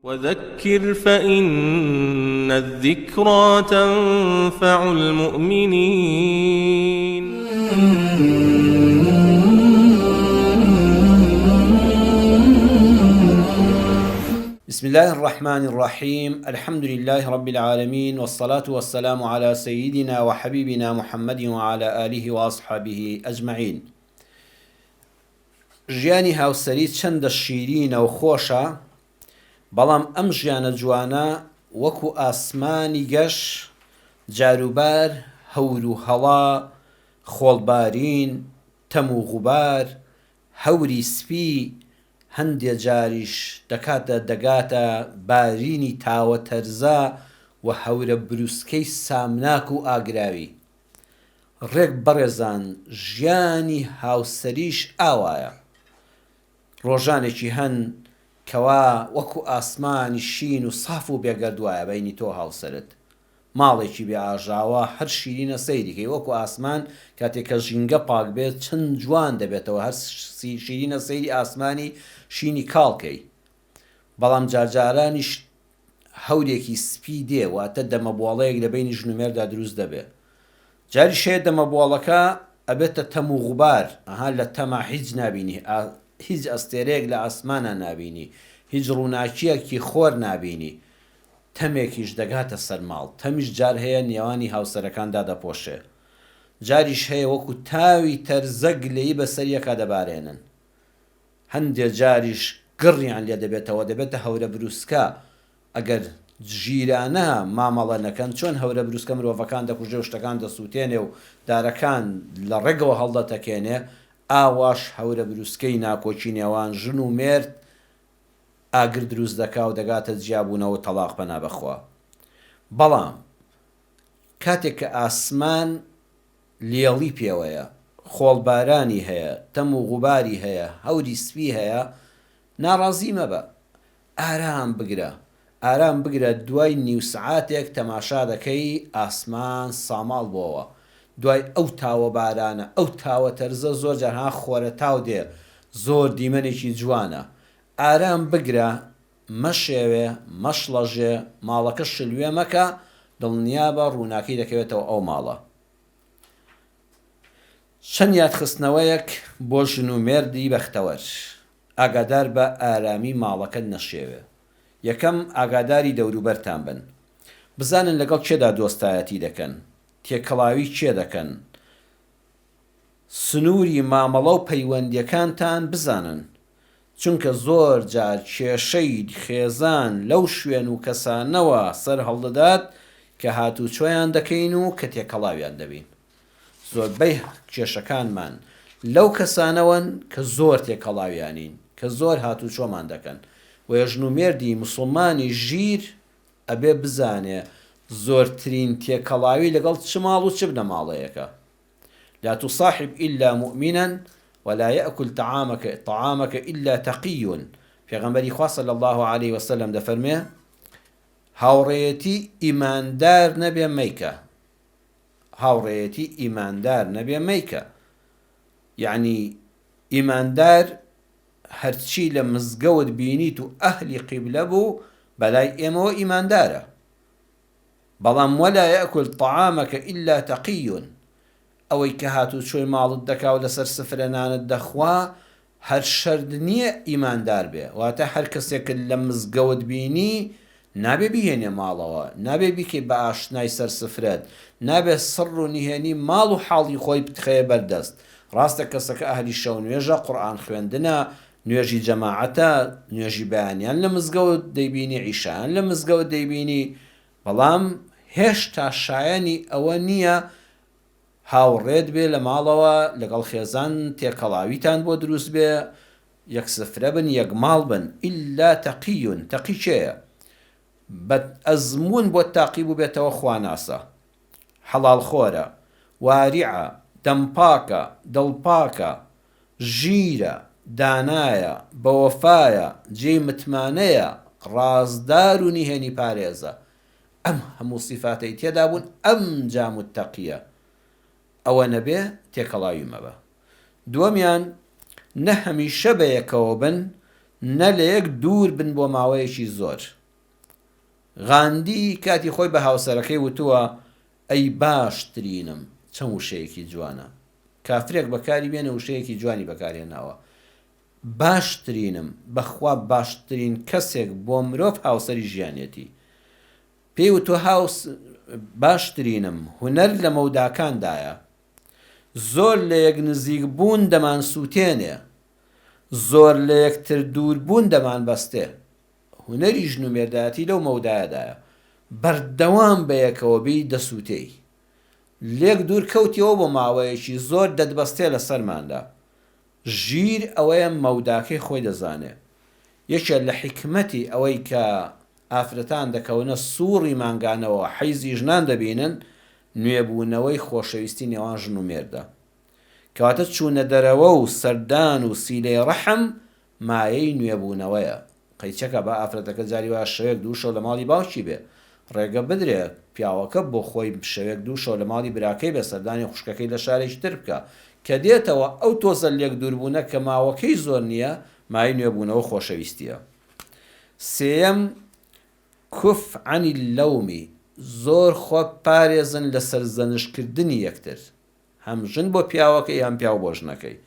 وذكر فإن الذكرى تنفع المؤمنين. بسم الله الرحمن الرحيم. الحمد لله رب العالمين، والصلاة والسلام على سيدنا وحبيبنا محمد وعلى آله وأصحابه أجمعين. ژیانی هاوسەری چەندە شیرینە و خۆشە، بەڵام ئەم ژیانە جوانە وەکو ئاسمانی گەش، جاروبار، هەور و هەڵا، خۆڵبارین، تەم و غوبار، هەوری سپی، هەندێ جاریش دەگاتە بارینی تاوە تەرزا و هەورە بروسکەی سامناک و ئاگراوی. ڕێک بەڕێزان، ژیانی هاوسەریش ئاوایە. ڕۆژانێکی هەن کەوا وەکو ئاسمانی شین و ساف و بێگەردوایە بەینی تۆ هاوسەرت. ماڵێکی بێ ئاژاوە هەر شیرینە سەیریکەی، وەکو ئاسمان کاتێککە ژینگە پاک بێت چەند جوان دەبێتەوە، هەر شیرینە سەیری ئاسمانی شینی کاڵکەی. بەڵام جارجارانیش هەورێکی سپی دێ، واتە دەمەبواڵەیەک لە بینی ژنومێردا دروست دەبێت. جاری شەیە دەمەبواڵەکە ئەبێتە تەم و غوبار، لە تەما هیچ نابینی، هیچ ئەستێرەیەک لە ئاسمانە نابینی، هیچ ڕووناکیەکی خۆر نابینی. تەمێکیش دەگاتە سەرماڵ، تەمیش جار هەیە نێوانی هاوسەرەکاندا دەپۆشێ. جاریش هەیە وەکو تاوی تەرزەگ لێی بەسەریەکە دەبارێنن. هەندێ جاریش گڕیان لێ دەبێتەوە، دەبێتە هەورە بروسکە. ئەگەر ژیرانە مامەڵە نەکەن، چۆن هەورە بروسکە مرۆڤەکان دەکوژێ و شتەکان دەسووتێنێ و دارەکان لە ڕێگەوە هەڵدەتەکێنێ، ئاواش هەورە بروسکەی ناکۆچی نێوان ژن و مێرد ئاگر دروست دەکا و دەگاتە جیابوونەوە تەلاق بەنا بەخوا. بەڵام کاتێک کە ئاسمان لێڵی پێوەیە، خۆڵبارانی هەیە، تەم و غوباری هەیە، هەوری سپی هەیە، ناڕازی مەبە، ئارام بگرە. دوای نیو سعاتێک تەماشا دەکەی ئاسمان ساماڵ بۆەوە. دوای ئەو تاوە بارانە، ئەو تاوە تەرزە، زۆر جارها خۆرە تاو دێ، زۆر دیمەنێکی جوانە. ئارام بگرە، مەشێوێ، مەشڵەژێ، ماڵەکە شلوێ مەکە، دڵنیابە ڕووناکی دەکەوێتەوە ئەو ماڵە. چەند یادخستنەوەیەک بۆ ژن و مێردی بەختەوەر، ئاگادار بە ئارامی ماڵەکە نەشێوێ. یەکەم، ئاگاداری دەوروبەرتان بن، بزانن لەگەڵ کێدا دۆستایەتی دەکەن، تێکەڵاوی کێ دەکەن، سنووری مامەڵە و پەیوەندیەکانتان بزانن، چونکە زۆر جار کێشەی خێزان لەو شوێن و کەسانەوە سەر هەڵدەدات کە هاتوچۆیان دەکەین و کە تێکەڵاویان دەبین. زۆربەی کێشەکانمان لەو کەسانەوەن کە زۆر تێکەڵاویانین، کە زۆر هاتوچۆمان دەکەن. و ژن و مێردی موسڵمانی ژیر ئەبێ بزانێ زۆرترین تێکەڵاوی لەگەڵ چ ماڵ و چ بنەماڵەیەکە. لا تصاحب إلا مؤمنا ولا يأكل طعامك إلا تقي. پێغەمبەری خوا صلی الله عليه وسلم دەفەرمێ هاوڕێیەتی ئیماندار نەبێ مەیکە. هاوڕێیەتی ئیماندار نەبێ مەیکە، یعنی ئیماندار هەرچی لە مزگەوت بینیت و ئەهلی قیبلە بوو بەلای ئێمەوە ئیماندارە. بەڵام ولا يأكل طعامك إلا تقي، ئەوەی کە هاتوو چۆی ماڵت دەکا و لەسەر سفرەنانت دەخوا هەر شەرد نییە ئیماندار بێ. واتە هەر کەسێکت لە مزگەوت بینی نابێ بیهێنێ ماڵەوە، نابێ بیکەی بە ئاشنای سەر سفرەت، نابێ سڕ و نهێنی ماڵ و حاڵی خۆی بتخەیە بەردەست. ڕاستە کەسەکە ئەهلی شەو نوێژە، قورئان خوێندنە، نوێژی جەماعەتە، نوێژی بەیانیان لە مزگەوت دەیبینی، عیشایان لە مزگەوت دەیبینی، بەڵام هێشتا شایەنی ئەوە نییە هاوڕێت بێ لە ماڵەوە لەگەڵ خێزان تێکەڵاویتان بۆ دروست بێ، یەک سفرە بن، یەک ماڵ بن. ئیلا تەقیون. تەقی چێیە؟ بە ئەزمون بۆ تاقی بوو بێتەوە خواناسە، حەڵاڵ خۆرە، واریعە، دەمپاکە، دڵپاکە، ژیرە، دانایە، بەوەفایە، جێی متمانەیە، ڕازدار و نیهێنی پارێزە. ئەم هەموو سیفاتەی تێدا بوون، ئەم جا متەقیە. ئەوە نەبێ تێکەڵاوی مەبە. دووەمیان، نە هەمیشە بەیەکەوە بن، نە لە یەک دوور بن بۆ ماوەیەکی زۆر. غاندی کاتی خۆی بە هاوسەرەکەی وتووە ئەی باشترینم چەند وشەیەکی جوانە. کافرێک بەکاری بێنە وشەیەکی جوانی بەکارهێناوە. باشترینم بەخوا باشترین کەسێک بۆ مرۆڤ هاوسەری ژیانێتی. پێی وتوە باشترینم هونەر لە مەوداکاندایە. زۆر لە یەک نزیک بوون دەمان سووتێنێ، زۆر لە یەکتر دوور بوون دەمان بەستێ. هونەری ژن و مێردایەتی لەو مەودایەدایە. بەردەوام بەیەکەوە بی دەسووتەی. لێک دوور کەوتیەوە بۆ ماوەیەکی زۆر دەدبەستێ لە سەرماندا. ژیر ئەوەیە مەوداکەی خۆی دەزانێ. یەکێ لە حکمەتی ئەوەی کە ئافرەتان دەکەونە سووڕی مانگانەوە حەیزی ژنان دەبینن، نوێبوونەوەی خۆشەویستی نێوان ژن و مێردە. کەواتە چوونە دەرەوە و سەردان و سیلەی ڕەحم مایەی نوێبوونەوەیە. قەیچەکە بە ئافرەتەکە جاری وایە شەوێک دوو شەو لە ماڵی باوکی بێ، ڕێگە بدرێ پیاوەکە بۆ خۆی شەوێک دوو شەو لە ماڵی براکەی بێ، سەردانی خوشکەکەی لە شارێکی تر بکە، کە دێتەوە ئەو تۆزە لێک دووربوونە کە ماوەکەی زۆر نییە مای نوێبوونەوە خۆشەویستیە. سێەم کوف عنی اللەومی، زۆر خۆ پارێزن لە سەرزەنشکردنی یەکتر، هەم ژن بۆ پیاوەکەی هەم پیاو بۆ ژنەکەی.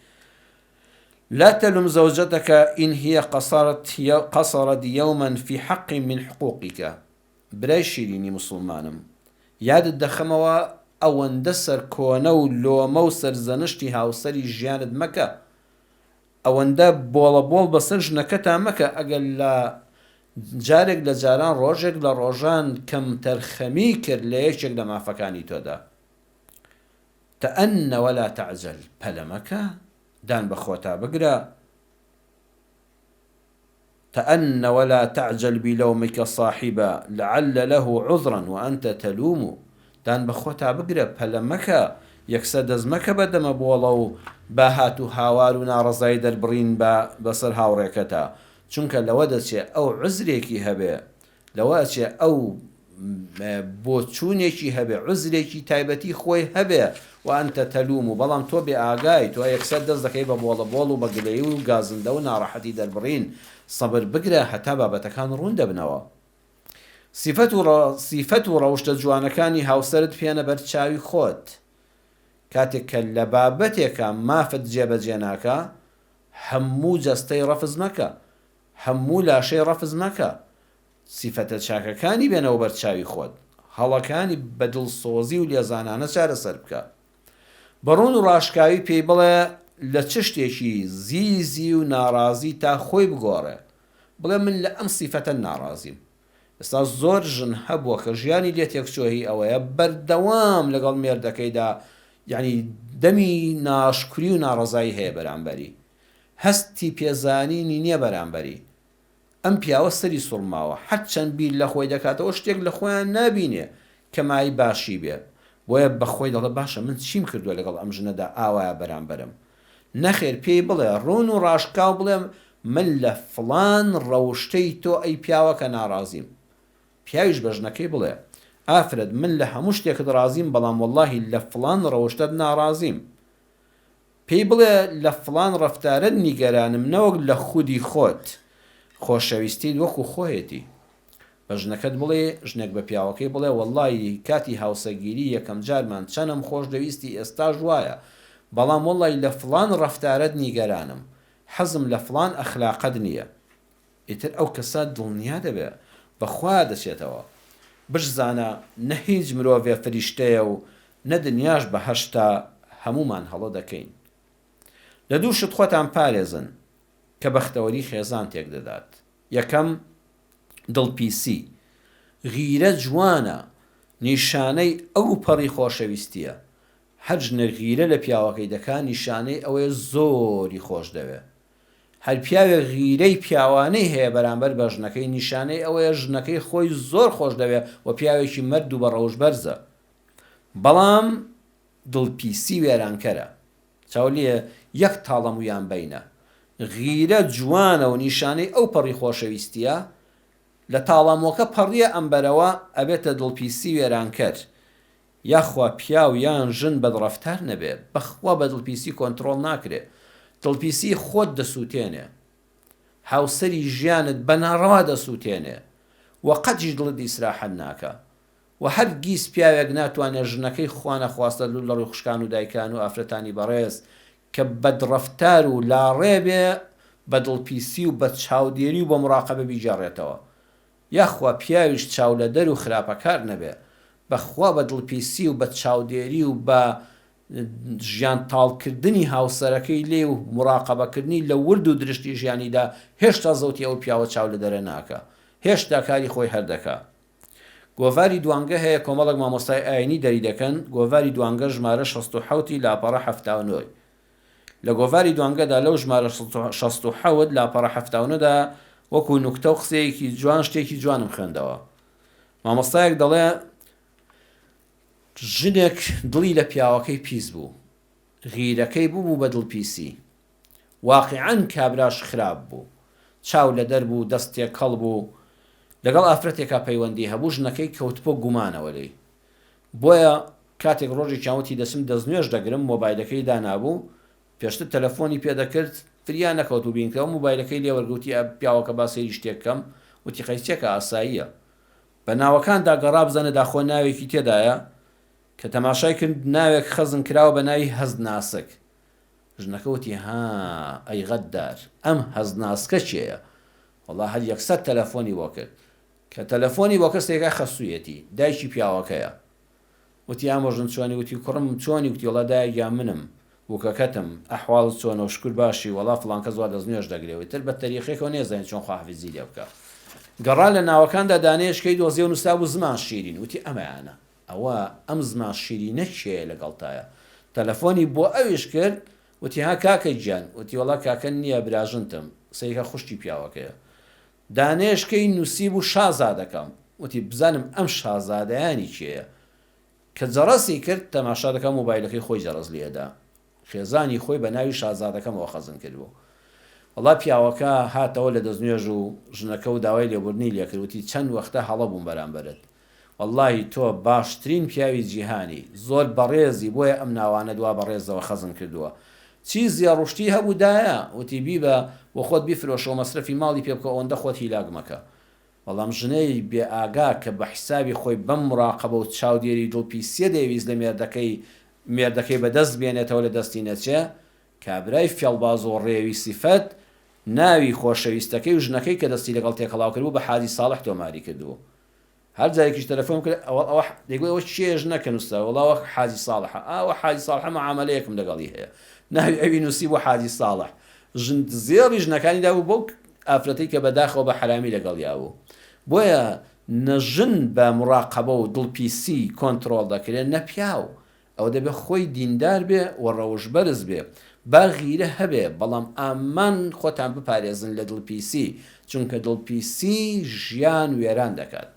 لا تلم زوجتك إن هي قصرت يوما في حق من حقوقك. برای شیرینی مسلمانم یادت دەخەمەوە ئەوەندە سەرکۆنە و لۆمە و سەرزەنشتی هاوسەری ژیانت مەکە، ئەوەندە بۆڵە بۆڵ بەسەر ژنەکەتا مەکە. ئەگەر لە جارێک لە جاران ڕۆژێک لە ڕۆژان کەم تەرخەمی کرد لە یەکێک لە مافەکانی تۆدا. تەئەنە وەلا تەعجەل، پەلەمەکە دان بەخۆتا بگرە. تأن ولا تعجل بلومك صاحبا لعل له عذرا وأنت تلوم. دان بخوتا بقرب پەلەمەکە یەکسە دەزمەکە بەدەمە بۆڵە و باهات و هاوار و ناڕەزای دەربڕین بەسەر هاوڕێکەتا، چونکە لەوە دەچێ ئەو عزرێکی هەبێ، لەوە ئەچێ ئەو بۆچوونێکی هەبێ، عزرێکی تایبەتی خۆی هەبێ. وأنت تلوم، بەڵام تۆ بێ ئاگای، تۆ یەکسەر دەست دەکەی بە بۆڵە بۆڵ و بە گلەی و گازندە و ناڕەحەتی دەربڕین. سەبر بگرە هەتا بابەتەکان ڕوون دەبنەوە. سیفەت و ڕەوشتە جوانەکانی هاوسەرت پێنە بەر چاوی خۆت. کاتێک کە لە بابەتێکە مافت جێبەجێ ناکە، هەموو جەستەی ڕەفز مەکە، هەموو لاشەی ڕەفز مەکە. سیفەتە چاکەکانی بێنەوە بەر چاوی خۆت، هەڵەکانی بەدڵسۆزی و لێزانانە چارەسەر بکە. بەڕوون و ڕاشکاوی پێی بڵێ لە چ شتێکی زیزی و ناڕازی تا خۆی بگۆڕێ، بڵێ من لە ئەم سیفەتە ناڕازیم. ئێستا زۆر ژن هەبووە کە ژیانی لێ تێکچۆهی ئەوەیە بەردەوام لەگەڵ مێردەکەیدا، یعنی دەمی ناشکری و ناڕەزایی هەیە بەرامبەری، هەستی پێزانینی نییە بەرامبەری. ئەم پیاوە سەری سوڵماوە، هەرچەند بیر لە خۆی دەکاتەوە شتێک لە خۆیان نابینێ کە مای باشی بێ، بۆیە بەخۆی دەڵێ باشە من چیم کردووە لەگەڵ ئەم ژنەدا ئاوایە بەرامبەرم. نەخێر پێی بڵێ ڕوون و ڕاشکاو بڵێ من لە فڵان ڕەوشتەی تۆ ئەی پیاوەکە ناڕازیم. پیاویش بە ژنەکەی بڵێ ئافرەت من لە هەموو شتێکت ڕازیم، بەڵام وەڵڵاهی لە فڵان ڕەوشتەت ناڕازیم. پێی بڵێ لە فڵان ڕەفتارت نیگەرانم، نەوەک لە خودی خۆت، خۆشەویستی وەکو خۆیەتی. بە ژنەکەت بڵێ، ژنێک بە پیاوەکەی بڵێ وەڵڵاهی کاتی هاوسەگیری یەکەم جارمان چەنم خۆش دەویستی ئێستاش وایە، بەڵام وەڵڵاهی لە فڵان ڕەفتارت نیگەرانم، حەزم لە فڵان ئەخلاقەت نییە. ئیتر ئەو کەسە دڵنیا دەبێ بەخوا دەچێتەوە. بشزانە نە هیچ مرۆڤێ فریشتەیە و نە دنیاش بە هەشتا هەمومان هەڵە دەکەین. لە دوو شت خۆتان پارێزن کە بەختەوەری خێزان تێک دەدات. یەکەم دڵپیسی، غیرە جوانە، نیشانەی ئەو پەڕی خۆشەویستیە. هەر ژنە غیرە لە پیاوەکەی دەکا نیشانەی ئەوەیە زۆری خۆش دەوێ. هەر پیاوێ غیرەی پیاوانەی هەیە بەرامبەر بە ژنەکەی، نیشانەی ئەوەیە ژنەکەی خۆی زۆر خۆش دەوێ و پیاوێکی مەرد و بە ڕەوش بەرزە. بەڵام دڵپیسی وێرانکەرە، چاولیە یەک تاڵەمویان بینە. غیرە جوانە و نیشانەی ئەو پەڕی خۆشەویستیە، لە تاڵەمۆکە پەڕیە ئەمبەرەوە ئەبێتە دڵپیسی وێرانکەر. یاخوا پیاو یان ژن بەدڕەفتار نەبێ، بەخوا بە دڵپیسی کۆنتڕۆڵ ناکرێ. دڵپیسی خۆت دەسووتێنێ. هاوسەری ژیانت بەناڕەوا دەسووتێنێ و قەتیش دڵت ئیسراحەت ناکە و هەرگیز پیاوێک ناتوانێت ژنەکەی خوا نەخواستە لە ڕووی خوشکان و دایکان و ئافرەتانی بەڕێز کە بەدڕەفتار و لاڕێبێ بە دڵپیسی و بە چاودێری و بە مراقەبە بیجارڕێتەوە یاخوا پیاویش چاو لە دەر و خراپەکار نەبێ بەخوا بە دڵپیسی و بە چاودێری و بە ژیان تاڵکردنی هاوسەرەکەی لێ و مراقەبەکردنی لە ورد و درشتی ژیانیدا هێشتا زەوتی ئەو پیاوە چاو لە دەرە ناکە هێشتا کاری خۆی هەردەکە. گۆڤاری دوانگە هەیە کۆمەڵک مامۆستای ئاینی دەری دەکەن گۆڤاری دوانگە ژمارە 16 لاپەڕە 79 لە گۆڤاری دوانگەدا لەو ژمارە 16 لاپەڕە 79دا وەکو نوکتە و قسەیەکی جوان شتێکی جوانم خوێندەوە. مامۆستایەک دەڵێ ژنێک دڵی لە پیاوەکەی پیس بوو غیرەکەی بوو بە دڵپیسی واقعەن کابراش خراپ بوو چاو لە دەر بوو دەستێک کەڵ بوو لەگەڵ ئافرەتێکا پەیوەندی هەبوو ژنەکەی کەوتبۆ گومانەوە لێی بۆیە کاتێک ڕۆژی چاوتی دەسم دەستنوێژ دەگرم مۆبایلەکەی دانابوو پێشتر تەلەفۆنی پێدەکرد فریان نەکەوت و بینکەوە مۆبایلەکەی لێ وەرگوتی پیاوەکە باسەی شتێکەکەم وتی خەیچێکە ئاساییە بە ناوەکاندا گەڕا بزانە داخۆ ناوێکی تێدایە کە تەماشای کرد ناوێک خەزم کراوە بە ناوی هەزناسک ژنەکە وتی ها ئەی غەددار ئەم هەزناسکە چێیە وەڵا هەر 100 تەلەفۆنی بۆ کرد کە تەلەفۆنی بۆ کەسێکە خەسوویەتی دایکی پیاوەکەیە وتی ئامۆژن چۆنی وتی کوڕم چۆنی وتی وەڵا دایکیا منم وکەکەتم ئەحواڵ چۆنە و شکر باشی وەڵا فڵانکە زۆر دەستنوێژ دەگرێەوەی تر بە تەریخێکەوە نێزانین چۆن خواحافیزی لێ بکە گەڕا لە ناوەکاندا دانێشکەی دۆزیە و نووسا بوو زمان شیرین وتی ئەمەیانە ئەوە ئەم زمان شیرینە چێە لەگەڵتایە تەلەفۆنی بۆ ئەویش کرد وتی ها کاکەی گیان وتی وەڵا کاکە نییە براژنتم سەیکە خوشتی پیاوەکەیە دانێشکەی نووسی بوو شازادەکەم وتی بزانم ئەم شازادەیانی چێە کە جەڕەسی کرد تەماشا دەکە مۆبایلەکەی خۆی جەڕەس لێدا خێزانی خۆی بە ناوی شازادەکەمەوە خەزم کردبوو وەڵا پیاوەکە هاتەوە لە دەستنوێژ و ژنەکە و داوای لێبوردنی لێکردوتی چەند وەختە هەڵە بووم بەرامبەرت واللهی تۆ باشترین پیاوی جیهانی زۆر بەڕێزی بۆیە ئەم ناوانە دوا بەڕێزەوە خەزم کردووە چیزیە ڕشتی هەبوودایە وتی بیبە بۆ خۆت بیفرۆشەوە مەسرەفی ماڵی پێ بکە ئەوەندە خۆت هیلاک مەکە بەڵام ژنەی بێ ئاگا کە بە حیسابی خۆی بەم مراقەبە و چاودێری دڵپیسیە دەویست لە مێردەکەی بەدەست بێنێتەوە لە دەستی نەچێ کابرای فێڵباز و ڕێوی سیفەت ناوی خۆشەویستەکەی و ژنەکەی کە دەستی لەگەڵ تێکەڵاو کردبوو بە حاجی ساڵح تۆماری کردووە هەر جارێکیش تەلەفۆن کرد ئەوە دەیگوت ئەوە چێژ نەکە نووسە وەڵاوە حاجی ساڵحە ئەوە حاجی ساڵحە معاملەیەکم لەگەڵی هەیە ناوی ئەوی نووسی بۆ حاجی ساڵح زێڕی ژنەکانیدا بوو بۆ ئافرەتەی کە بەداخەوە بە حرامی لەگەڵیا بوو بۆیە نەژن بە مراقەبە و دڵپیسی کۆنتڕۆڵ دەکرێت نەپیاو ئەو دەبێت خۆی دیندار بێ و ڕەوشبەرز بێ با غیرە هەبێ بەڵام ئامان خۆتان بپارێزن لە دڵپیسی چونکە دڵپیسی ژیان وێران دەکات.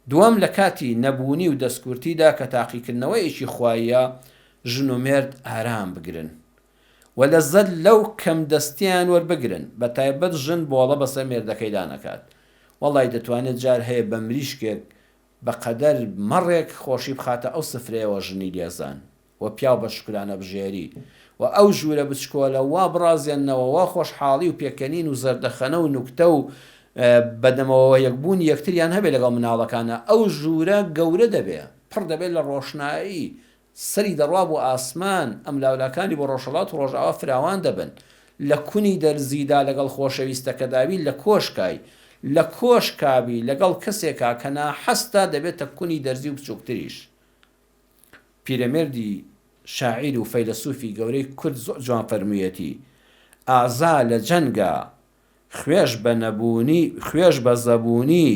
دووەم لە کاتی نەبوونی و دەستکورتیدا کە تاقیکردنەوەیەکی خوایە ژن و مێرد ئارام بگرن و لەزەت لەو کەم دەستیان وەربگرن بە تایبەت ژن بۆڵە بەسەر مێردەکەیدا نەکات وەڵی دەتوانێت جار هەیە بە مریشکێک بەقەدەر مەڕێک خۆشی بخاتە ئەو سفرەیەوە ژنی لێزان و پیاو بە شکرانە بژێری و ئەو ژوورە بچکۆلە وا بڕازێنەوە وا خۆشحاڵی و پێکەنین و زەردەخەنە و نوکتە و بەدەمەوە یەکبوونی یەکتریان هەبێ لەگەڵ مناڵەکانە ئەو ژوورە گەورە دەبێ پڕ دەبێت لە ڕۆشنایی سەری دەڕوا بۆ ئاسمان ئەم لاولاکانی بۆ ڕۆژهەڵات و ڕۆژئاوا فراوان دەبن لە کونی دەرزیدا لەگەڵ خۆشەویستەکەداوی لە کۆشکای لە کۆشکابی لەگەڵ کەسێکا کە ناحەستا دەبێتە کونی دەرزی و بچووکتریش. پیرەمێردی شاعیر و فەیلسوفی گەورەی کورد زۆر جوان فەرموویەتی ئازا لە جەنگە خوێش بە زەبوونی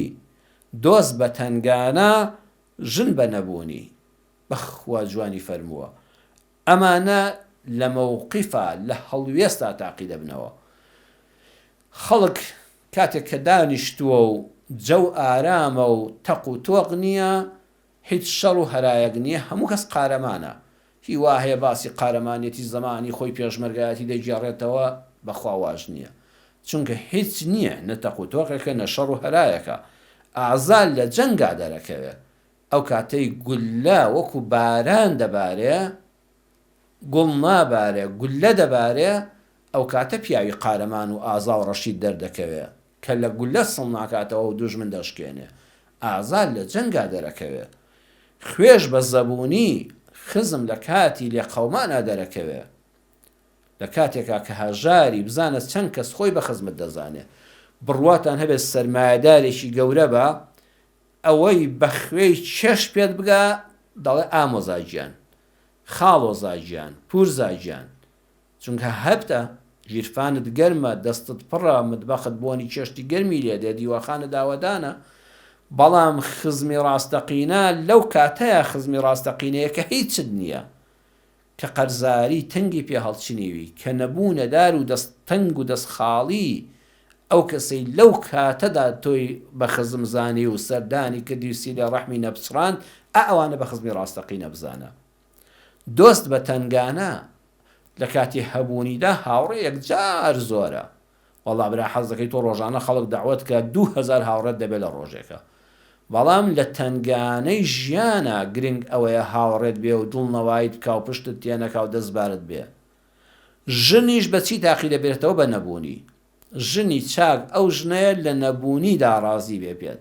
دۆست بە تەنگانە ژن بە نەبوونی بەخوا جوانی فەرمووە ئەمانە لە مەوقیفە لە هەڵوێستا تاقی دەبنەوە. خەڵک کاتێک کە دانیشتووە و جەو ئارامە و تەق و تۆق نییە هیچ شەڕ و هەرایەک نییە هەموو کەس قارەمانە هیوا هەیە باسی قارەمانێتی زەمانی خۆی پێشمەرگایەتی دەیگێڕێتەوە بەخوا واژ نییە چونکە هیچ نییە نەتەق و تۆقێکە نە شەڕ و هەرایەکە ئازال لە جەنگا دەرەکەوێت ئەو کاتەی گولە وەکو باران دەبارێ گوڵ نابارێ گولە دەبارێ ئەو کاتە پیاوی قارەمان و ئازا و ڕەشید دەردەکەوێ کە لە گولە سڵ ناکاتەوە و دوژمن دەشکێنێ، ئازاد لە جەنگا دەرەکەوێ، خوێش بە زەبوونی خزم لە کاتی لێ قەومانە دەرەکەوێ، لە کاتێکا کە هەژاری بزانە چەند کەس خۆی بە خزمت دەزانێ. بڕواتان هەبێت سەرمایەدارێکی گەورە بە ئەوەی بە خوێی چێش پێت بگا دەڵێ ئامۆزاگیان، خاڵۆزاگیان، پورزاگیان، چونکە هەبتە ژیرفانت گەرمە، دەستت پڕە، متبەخت بۆنی چێشتی گەرمی لێ دێ، دیوەخانە داوەدانە، بەڵام خزمی ڕاستەقینە لەو کاتەیە خزمی ڕاستەقینەیە کە هیچت نییە، کە قەرزاری تەنگی پێ هەڵچنیوی، کە نەبوونەدار و دەست تەنگ و دەست خاڵی ئەو کەسەی لەو کاتەدا تۆی بە خزم زانی و سەردانی کردی و سی لە ڕەحمی نەپچڕاند، ئەوانە بە خزمی ڕاستەقینە بزانە. دۆست بە تەنگانە لە کاتی هەبوونیدا هاوڕێ یەکجار زۆرە. وەڵا برا حەز دەکەی تۆ ڕۆژانە خەڵک داوەت کە 2000 هاوڕێت دەبێت لە ڕۆژێکە، بەڵام لە تەنگانەی ژیانە گرنگ ئەوەیە هاوڕێت بێ و دڵنەوایت بکە و پشتت تێنەکا و دەستبارت بێ. ژنیش بەچی تاقی دەبێتەوە؟ بە نەبوونی. ژنی چاک ئەو ژنەیە لە نەبوونیدا ڕازی بێ پێت.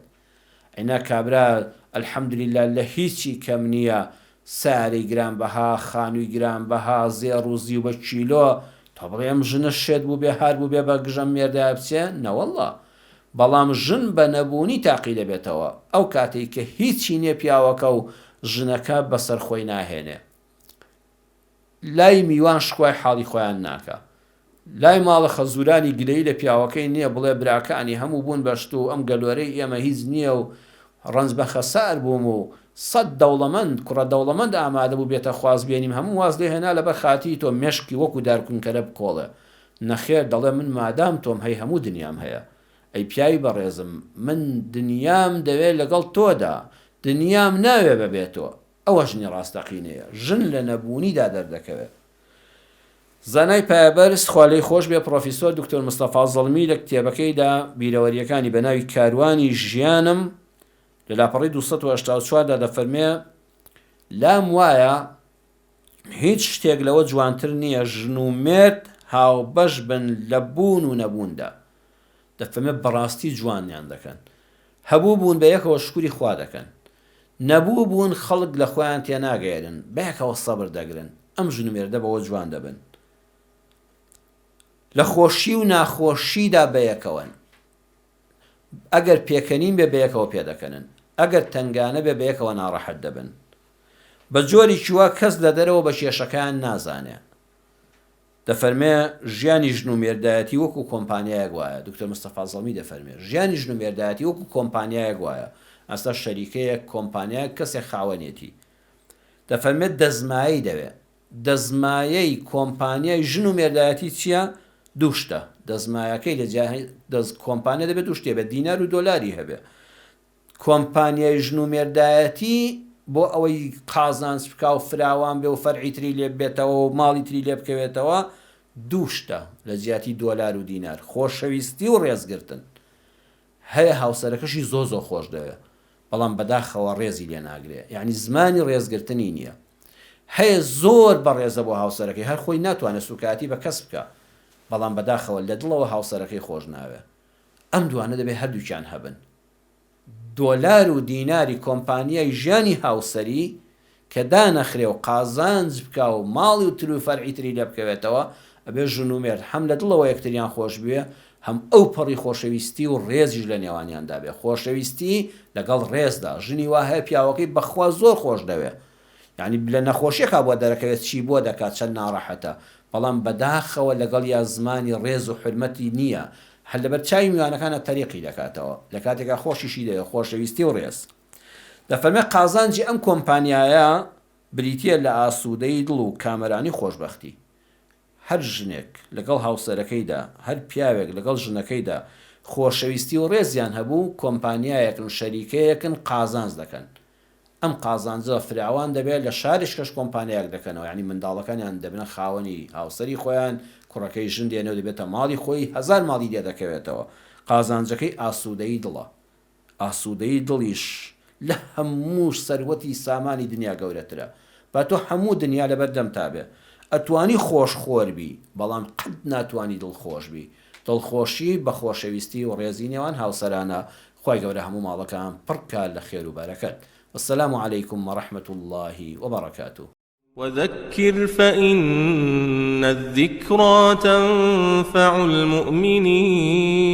ئەینا کابرا ئەلحەمدولیلا لە هیچی کەم نییە، ساری گرانبەها، خانووی گرانبەها، زێڕ و زی و بە چیلۆ، تۆ بڵێ ئەم ژنە شێت بوو بێ هار بوو بێ بە گژەم مێردای بچێ؟ نەوەڵڵا. بەڵام ژن بە نەبوونی تاقی دەبێتەوە، ئەو کاتێک کە هیچی نییە پیاوەکە و ژنەکە بەسەر خۆی ناهێنێ، لای میوان شکوای حاڵی خۆیان ناکە، لای ماڵە خەزورانی گلەی لە پیاوەکەی نییە بڵێ براکانی هەموو بوون بەشت و ئەم گەلۆرەی ئێمە هیچ نییە و ڕەنج بە خەسار بووم و 100 دەوڵەمەند کوڕە دەوڵەمەند ئامادە بوو بێتە خوازبێنیم، هەموو واز لێ هێنا لەبەر خاتی تۆ مێشکی وەکو دارکونکەرە بکۆڵێ. نەخێر، دەڵێ من مادام تۆم هەی هەموو دنیام هەیە. ئەی پیاوی بەڕێزم، من دنیام دەوێت لەگەڵ تۆدا، دنیام ناوێ بەبێتەوە. ئەوە ژنی ڕاستەقینەیە، ژن لە نەبوونیدا دەردەکەوێت. زانای پایەبەرز خوالەی خۆش بێ پرۆفیسۆر دکتۆر مستەفا زەڵمی لە کتێبەکەیدا بیرەوەریەکانی بە ناوی کاروانی ژیانم لە لاپەڕی 284دا دەفەرمێ لام وایە هیچ شتێک لەوە جوانتر نییە ژن و مێرد هاوبەش بن لە بوون و نەبووندا. دەفەرمێ بەڕاستی جوانیان دەکەن، هەبوو بوون بە یەکەوە شکوری خوا دەکەن، نەبوو بوون خەڵک لە خۆیان تێناگەێرن، بە یەکەوە سەبر دەگرن. ئەم ژن و مێردە بەوە جوان دەبن، لە خۆشی و ناخۆشیدا بەیەکەوەن. ئەگەر پێکەنین بێ بەیەکەوە پێدەکەنن، ئەگەر تەنگانە بێ بەیەکەوە ناڕەحەت دەبن. بە جۆری چوە کەس لە دەرەوە بە کێشەکان نازانێ. دەفەرمێ ژیانی ژن و مێردایەتی وەکو کۆمپانیایەک وایە. دکتۆر مستەفا زەڵمی دەفەرمێ ژیانی ژن و مێردایەتی وەکو کۆمپانیایەک وایە، ئەستا شەریکەیەک کۆمپانیایەک کەسێک خاوەنێتی. دەفەرمێت دەزمایی دەوێ. دەزمایەی کۆمپانیای ژن و مێردایەتی چییە؟ دووشتە. دەزمایەکەی لە کۆمپانیا دەبێت دووشتێ بێت، دینار و دۆلاری هەبێ. کۆمپانیای ژن و مێردایەتی بۆ ئەوەی قازانج بکا و فراوان بێ و فەرعی تری لێ بێتەوە و ماڵی تری لێ بکەوێتەوە، دووشتە لە جیاتی دۆلار و دینار. خۆشەویستی و ڕێزگرتن هەیە، هاوسەرەکەشی زۆ خۆش دەوێت، بەڵام بەداخەوە ڕێزی لێ ناگرێ، یعنی زمانی ڕێزگرتنی نییە. هەیە زۆر بەڕێزە بۆ هاوسەرەکەی، هەر خۆی ناتوانێت سوکاتی بە کەس بکە، بەڵام بەداخەوە لە دڵەوە هاوسەرەکەی خۆش ناوێ. ئەم دوانە دەبێت هەردووکیان هەبن. دۆلار و دیناری کۆمپانیای ژیانی هاوسەری کە دانەخرێ و قازانج بکە و ماڵی و تر و فەرعی تری لێ بکەوێتەوە، ئەبێ ژن و مێرد هەم لە دڵەوە یەکتریان خۆش بوێ، هەم ئەو پەڕی خۆشەویستی و ڕێزیش لە نێوانیاندا بێ. خۆشەویستی لەگەڵ ڕێزدا. ژنی وا هەیە پیاوەکەی بەخوا زۆر خۆش دەوێ، یعنی لە نەخۆشیەکە بۆ دەرەکەوێت چی بۆ دەکات، چەند ناڕەحەتە، بەڵام بەداخەوە لەگەڵ یا زمانی ڕێز و حرمەتی نییە. هەر لەبەر چاوی میوانەکانە تەریقی دەکاتەوە، لە کاتێکا خۆشیشی دەوێ، خۆشەویستی و ڕێز. دەفەرمێ قازانجی ئەم کۆمپانیایە بریتیە لە ئاسوودەی دڵ و کامەرانی خۆشبەختی. هەر ژنێک لەگەڵ هاوسەرەکەیدا، هەر پیاوێک لەگەڵ ژنەکەیدا خۆشەویستی و ڕێزیان هەبوو، کۆمپانیایەکن، شەریکەیەکن، قازانج دەکەن. ئەم قازانجە فراوان دەبێت لە شاریش کەش کۆمپانیایەک دەکەنەوە، یعنی منداڵەکانیان دەبنە خاوەنی هاوسەری خۆیان، کوڕەکەی ژن دێنەوە دەبێتە ماڵی خۆی، 1000 ماڵی دێ دەکەوێتەوە. قازانجەکەی ئاسوودەی دڵە. ئاسوودەی دڵیش لە هەموو سەروەتی سامانی دنیا گەورەترە، با تۆ هەموو دنیا لەبەردەم تابێ، ئەتوانی خۆشخۆر بی بەڵام قەت ناتوانی دڵخۆش بی. دڵخۆشی بە خۆشەویستی و ڕێزی نێوان هاوسەرانە. خی گەورە هەموو ماڵەکان پڕکات لە خێر و بەرەکەت. والسلام عليكم ورحمة الله وبركاته. وذكر فإن الذكرى تنفع المؤمنين